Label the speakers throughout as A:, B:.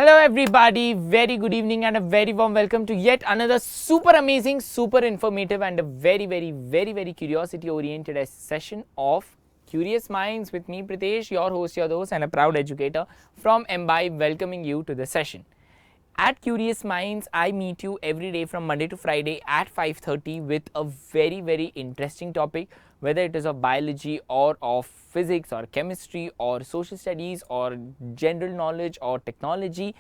A: Hello everybody, very good evening and a very warm welcome to yet another super amazing, super informative and a very curiosity oriented session of Curious Minds with me Pritesh, your host, your host and a proud educator from Embibe, welcoming you to the session. At Curious Minds, I meet you every day from Monday to Friday at 5:30 with a very interesting topic, whether it is of biology or of physics or chemistry or social studies or general knowledge or technology.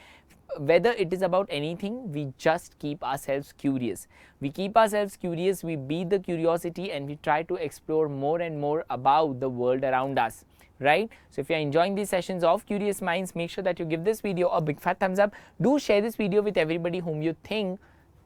A: Whether it is about anything, we just keep ourselves curious. We keep ourselves curious, we beat the curiosity and we try to explore more and more about the world around us. Right? So if you are enjoying these sessions of Curious Minds, make sure that you give this video a big fat thumbs up. Do share this video with everybody whom you think,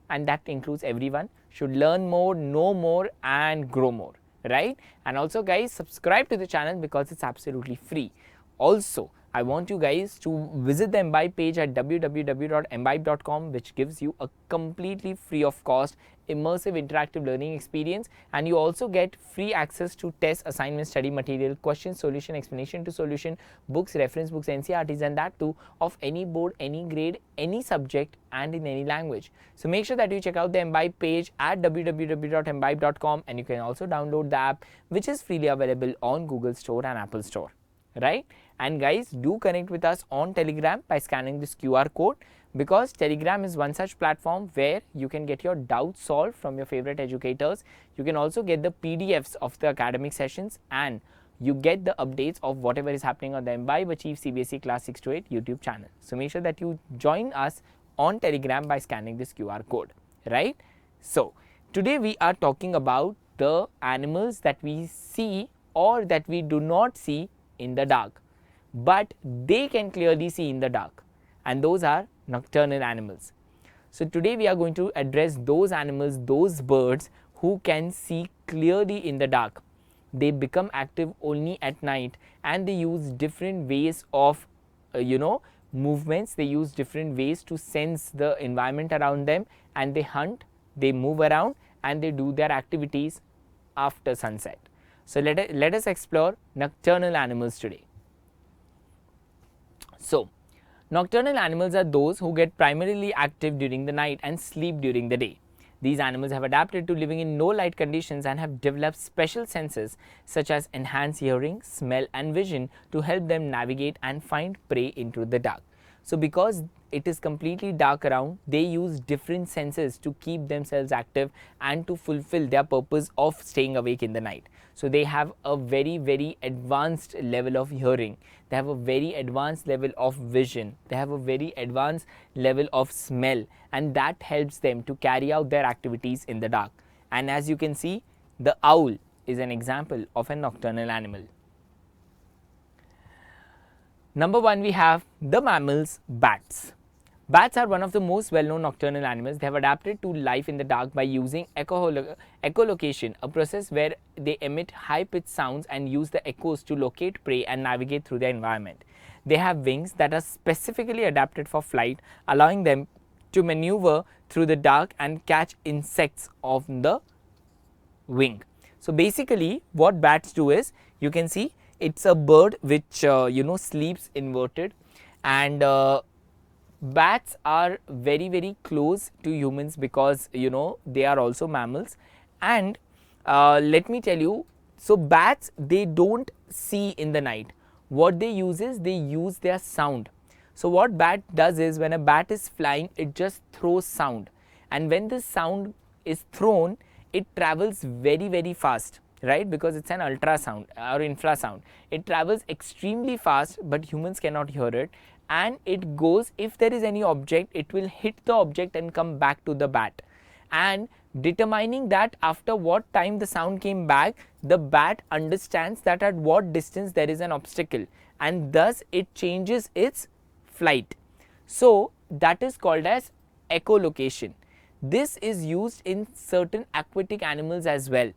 A: and that includes everyone, should learn more, know more and grow more. Right? And also guys, subscribe to the channel because it's absolutely free. Also, I want you guys to visit the Embibe page at www.embibe.com, which gives you a completely free of cost immersive interactive learning experience, and you also get free access to test, assignment, study material, question, solution, explanation to solution, books, reference books, NCRTs, and that too of any board, any grade, any subject and in any language. So make sure that you check out the Embibe page at www.embibe.com, and you can also download the app, which is freely available on Google Store and Apple Store. Right? And guys, do connect with us on Telegram by scanning this QR code, because Telegram is one such platform where you can get your doubts solved from your favorite educators. You can also get the PDFs of the academic sessions, and you get the updates of whatever is happening on the Embibe Achieve CBSE Class 6 to 8 YouTube channel. So make sure that you join us on Telegram by scanning this QR code. Right? So today we are talking about the animals that we see or that we do not see in the dark, but they can clearly see in the dark, and those are nocturnal animals. So today we are going to address those animals, those birds who can see clearly in the dark. They become active only at night, and they use different ways of movements. They use different ways to sense the environment around them, and they hunt, they move around, and they do their activities after sunset. So let us explore nocturnal animals today. So nocturnal animals are those who get primarily active during the night and sleep during the day. These animals have adapted to living in no light conditions and have developed special senses such as enhanced hearing, smell and vision to help them navigate and find prey into the dark. So because it is completely dark around, they use different senses to keep themselves active and to fulfill their purpose of staying awake in the night. So they have a very advanced level of hearing, they have a very advanced level of vision, they have a very advanced level of smell, and that helps them to carry out their activities in the dark. And as you can see, the owl is an example of a nocturnal animal. Number 1, we have the mammals, bats. Bats are one of the most well-known nocturnal animals. They have adapted to life in the dark by using echolocation, a process where they emit high-pitched sounds and use the echoes to locate prey and navigate through their environment. They have wings that are specifically adapted for flight, allowing them to maneuver through the dark and catch insects on the wing. So basically what bats do is, you can see it's a bird which sleeps inverted, and bats are very close to humans because they are also mammals. And let me tell you, so bats, they don't see in the night. What they use is, they use their sound. So what bat does is, when a bat is flying, it just throws sound, and when this sound is thrown, it travels very fast, right? Because it's an ultrasound or infrasound. It travels extremely fast, but humans cannot hear it, and it goes, if there is any object, it will hit the object and come back to the bat. And determining that after what time the sound came back, the bat understands that at what distance there is an obstacle, and thus it changes its flight. So that is called as echolocation. This is used in certain aquatic animals as well,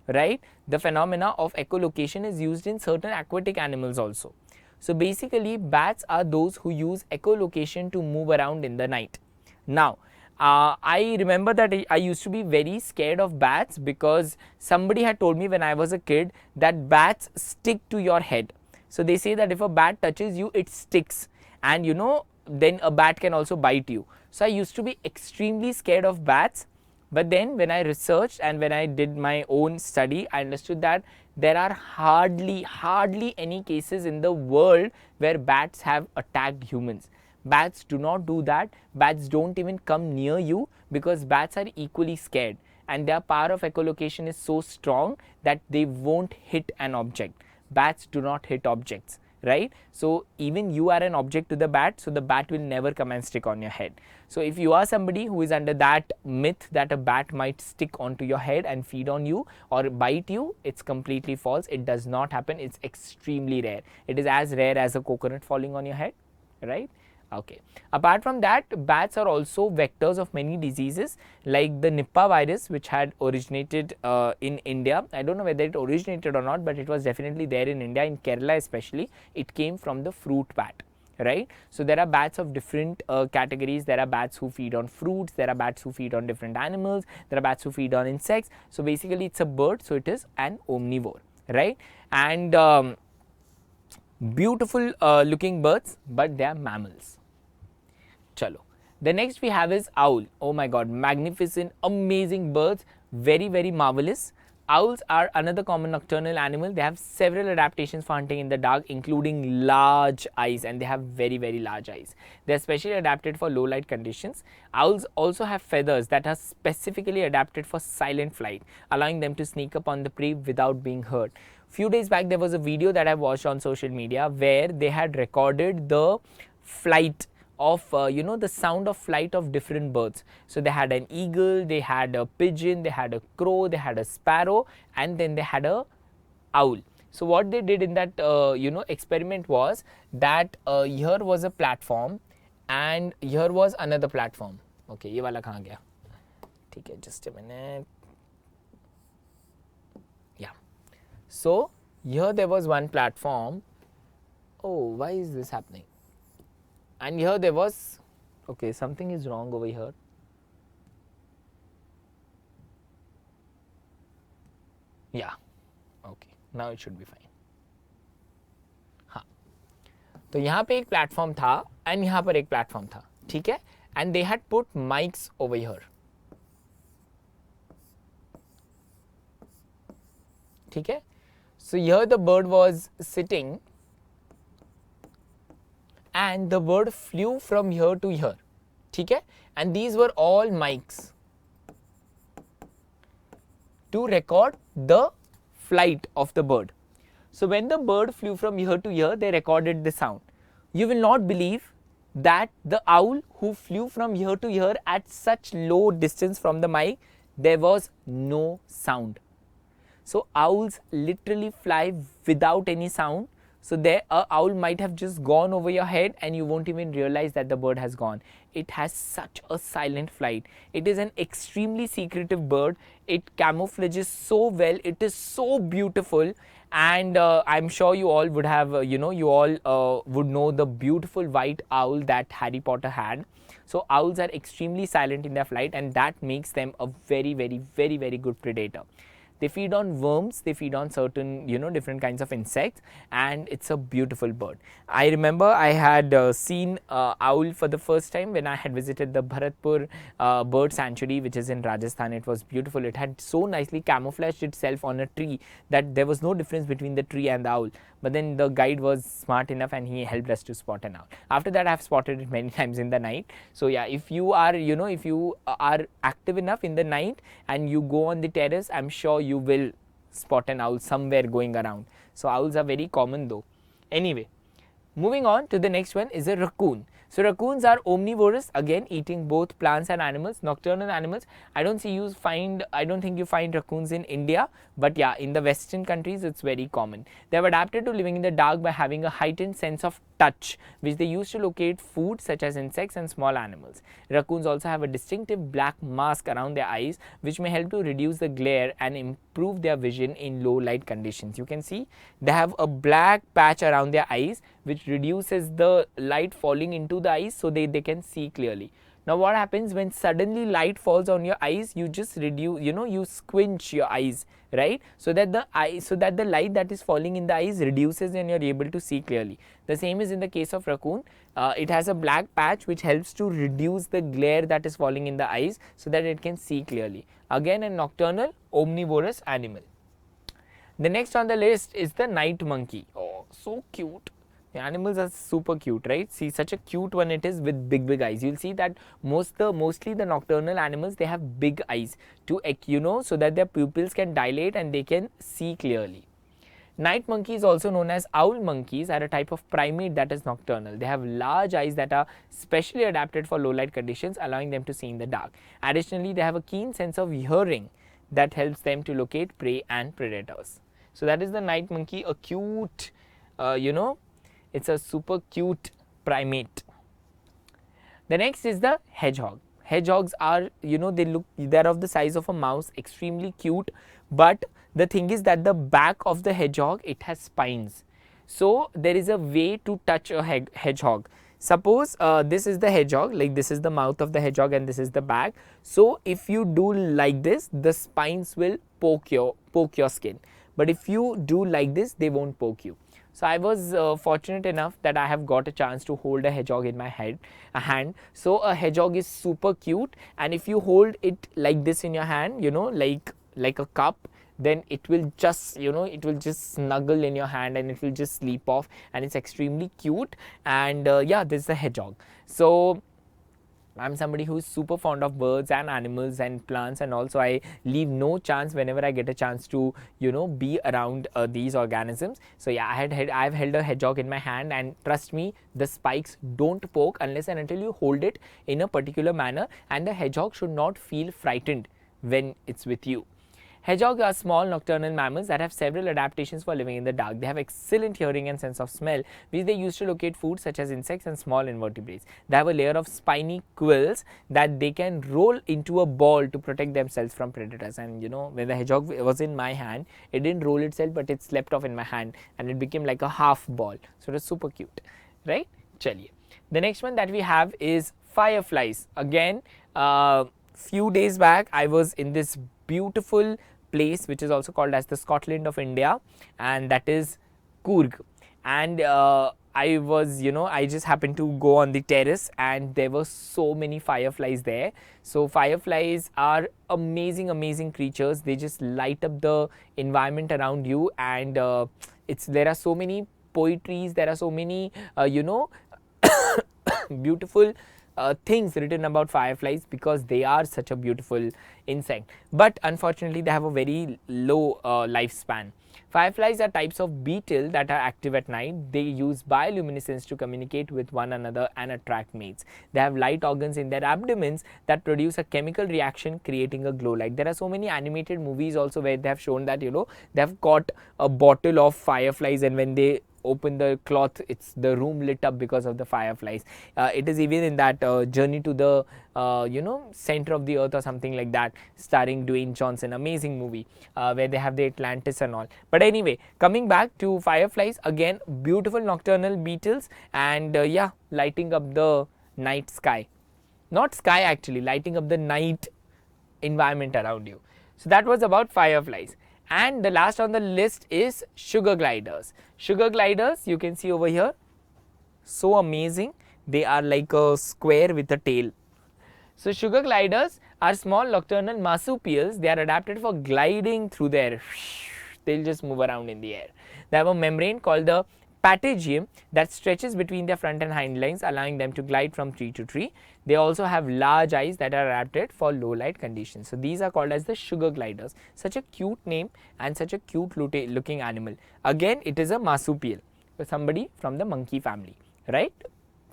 A: right? The phenomena of echolocation is used in certain aquatic animals also. So basically bats are those who use echolocation to move around in the night. Now I remember that I used to be very scared of bats, because somebody had told me when I was a kid that bats stick to your head. So they say that if a bat touches you, it sticks, and then a bat can also bite you. So I used to be extremely scared of bats. But then when I researched and when I did my own study, I understood that there are hardly any cases in the world where bats have attacked humans. Bats do not do that. Bats don't even come near you because bats are equally scared, and their power of echolocation is so strong that they won't hit an object. Bats do not hit objects, right? So even you are an object to the bat, so the bat will never come and stick on your head. So if you are somebody who is under that myth that a bat might stick onto your head and feed on you or bite you, it's completely false. It does not happen. It's extremely rare. It is as rare as a coconut falling on your head, right? Okay. Apart from that, bats are also vectors of many diseases like the Nipah virus, which had originated in India. I don't know whether it originated or not, but it was definitely there in India, in Kerala especially. It came from the fruit bat, right? So there are bats of different categories. There are bats who feed on fruits, there are bats who feed on different animals, there are bats who feed on insects. So basically it's a bird, so it is an omnivore, right? And beautiful looking birds, but they are mammals. Chalo. The next we have is owl. Oh my god, magnificent, amazing birds, very marvelous. Owls are another common nocturnal animal. They have several adaptations for hunting in the dark, including large eyes, and they have very large eyes. They are specially adapted for low light conditions. Owls also have feathers that are specifically adapted for silent flight, allowing them to sneak up on the prey without being heard. Few days back there was a video that I watched on social media where they had recorded the flight of the sound of flight of different birds. So they had an eagle, they had a pigeon, they had a crow, they had a sparrow, and then they had a owl. So what they did in that experiment was that here was a platform and here was another platform. Okay, ये वाला कहाँ गया? ठीक है, just a minute. Yeah. So here there was one platform. Oh, why is this happening? And here there was, okay, something is wrong over here. Yeah, okay, now it should be fine. हाँ, तो यहाँ पे एक platform था and यहाँ पर एक platform था, ठीक है? And they had put mics over here. ठीक है? So here the bird was sitting and the bird flew from here to here, ठीक है? And these were all mics to record the flight of the bird. So when the bird flew from here to here, they recorded the sound. You will not believe that the owl who flew from here to here at such low distance from the mic, there was no sound. So owls literally fly without any sound. So there a owl might have just gone over your head and you won't even realize that the bird has gone. It has such a silent flight. It is an extremely secretive bird. It camouflages so well. It is so beautiful, and I'm sure you all would have you all would know the beautiful white owl that Harry Potter had. So owls are extremely silent in their flight, and that makes them a very good predator. They feed on worms, they feed on certain, different kinds of insects, and it's a beautiful bird. I remember I had seen owl for the first time when I had visited the Bharatpur bird sanctuary, which is in Rajasthan. It was beautiful. It had so nicely camouflaged itself on a tree that there was no difference between the tree and the owl. But then the guide was smart enough and he helped us to spot an owl. After that, I have spotted it many times in the night. So yeah, if you are, if you are active enough in the night and you go on the terrace, I'm sure you will spot an owl somewhere going around. So owls are very common though. Anyway, moving on to the next one is a raccoon. So raccoons are omnivorous, again eating both plants and animals, nocturnal animals. I don't think you find raccoons in India, but yeah, in the Western countries it's very common. They have adapted to living in the dark by having a heightened sense of touch, which they use to locate food such as insects and small animals. Raccoons also have a distinctive black mask around their eyes, which may help to reduce the glare and improve their vision in low light conditions. You can see they have a black patch around their eyes, which reduces the light falling into the eyes so they can see clearly. Now what happens when suddenly light falls on your eyes, you just reduce, you squinch your eyes, right? So that the light that is falling in the eyes reduces and you're able to see clearly. The same is in the case of raccoon. It has a black patch which helps to reduce the glare that is falling in the eyes so that it can see clearly. Again, a nocturnal omnivorous animal. The next on the list is the night monkey. Oh, so cute. The animals are super cute, right? See, such a cute one it is with big eyes. You'll see that mostly the nocturnal animals, they have big eyes to, so that their pupils can dilate and they can see clearly. Night monkeys, also known as owl monkeys, are a type of primate that is nocturnal. They have large eyes that are specially adapted for low light conditions, allowing them to see in the dark. Additionally, they have a keen sense of hearing that helps them to locate prey and predators. So that is the night monkey, a cute, it's a super cute primate. The next is the hedgehog. Hedgehogs are, they're of the size of a mouse, extremely cute, but the thing is that the back of the hedgehog, it has spines. So there is a way to touch a hedgehog. Suppose this is the hedgehog, like this is the mouth of the hedgehog and this is the back. So if you do like this, the spines will poke your skin. But if you do like this, they won't poke you. So I was fortunate enough that I have got a chance to hold a hedgehog in my hand. So a hedgehog is super cute, and if you hold it like this in your hand, like a cup, then it will just snuggle in your hand and it will just sleep off, and it's extremely cute. And yeah, this is a hedgehog. So I'm somebody who's super fond of birds and animals and plants, and also I leave no chance whenever I get a chance to be around these organisms. So yeah, I've held a hedgehog in my hand, and trust me, the spikes don't poke unless and until you hold it in a particular manner, and the hedgehog should not feel frightened when it's with you. Hedgehogs are small nocturnal mammals that have several adaptations for living in the dark. They have excellent hearing and sense of smell, which they use to locate food such as insects and small invertebrates. They have a layer of spiny quills that they can roll into a ball to protect themselves from predators. And when the hedgehog was in my hand, it didn't roll itself, but it slept off in my hand and it became like a half ball. So it was super cute, right? Chaliye. The next one that we have is fireflies. Again, few days back, I was in this beautiful place which is also called as the Scotland of India, and that is Coorg. And I was, I just happened to go on the terrace, and there were so many fireflies there. So fireflies are amazing creatures. They just light up the environment around you, and there are so many poetries, there are so many beautiful things written about fireflies because they are such a beautiful insect, but unfortunately they have a very low lifespan. Fireflies are types of beetle that are active at night. They use bioluminescence to communicate with one another and attract mates. They have light organs in their abdomens that produce a chemical reaction, creating a glow light. There are so many animated movies also where they have shown that they have got a bottle of fireflies, and when they open the cloth, it's the room lit up because of the fireflies. It is even in that Journey to the center of the earth or something like that, starring Dwayne Johnson, amazing movie where they have the Atlantis and all. But anyway, coming back to fireflies, again beautiful nocturnal beetles, and yeah, lighting up the night sky, not sky actually, lighting up the night environment around you. So that was about fireflies. And the last on the list is sugar gliders. Sugar gliders, you can see over here, so amazing. They are like a square with a tail. So sugar gliders are small nocturnal marsupials. They are adapted for gliding through the air. They'll just move around in the air. They have a membrane called the patagium that stretches between their front and hind legs, allowing them to glide from tree to tree. They also have large eyes that are adapted for low light conditions. So these are called as the sugar gliders. Such a cute name and such a cute looking animal. Again, it is a marsupial, somebody from the monkey family, right?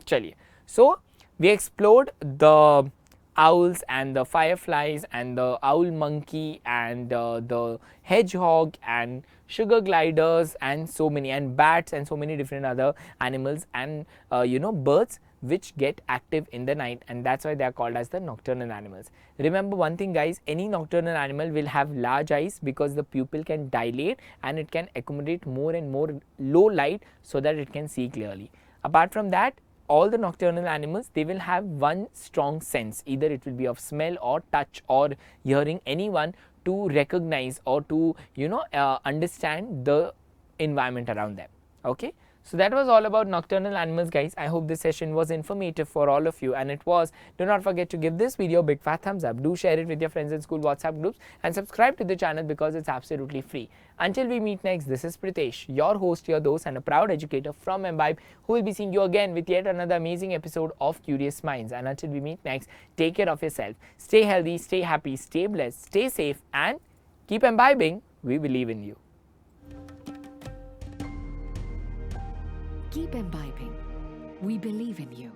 A: Chaliye. So we explored the owls and the fireflies and the owl monkey and the hedgehog and sugar gliders and so many, and bats and so many different other animals and birds which get active in the night, and that's why they are called as the nocturnal animals. Remember one thing guys, any nocturnal animal will have large eyes because the pupil can dilate and it can accommodate more and more low light so that it can see clearly. Apart from that, all the nocturnal animals, they will have one strong sense. Either it will be of smell or touch or hearing anyone to recognize or to understand the environment around them. Okay. So that was all about nocturnal animals, guys. I hope this session was informative for all of you, and it was. Do not forget to give this video a big fat thumbs up. Do share it with your friends in school WhatsApp groups and subscribe to the channel because it's absolutely free. Until we meet next, this is Pritesh, your host, your dose, and a proud educator from Embibe, who will be seeing you again with yet another amazing episode of Curious Minds. And until we meet next, take care of yourself. Stay healthy, stay happy, stay blessed, stay safe, and keep imbibing. We believe in you.
B: Keep imbibing. We believe in you.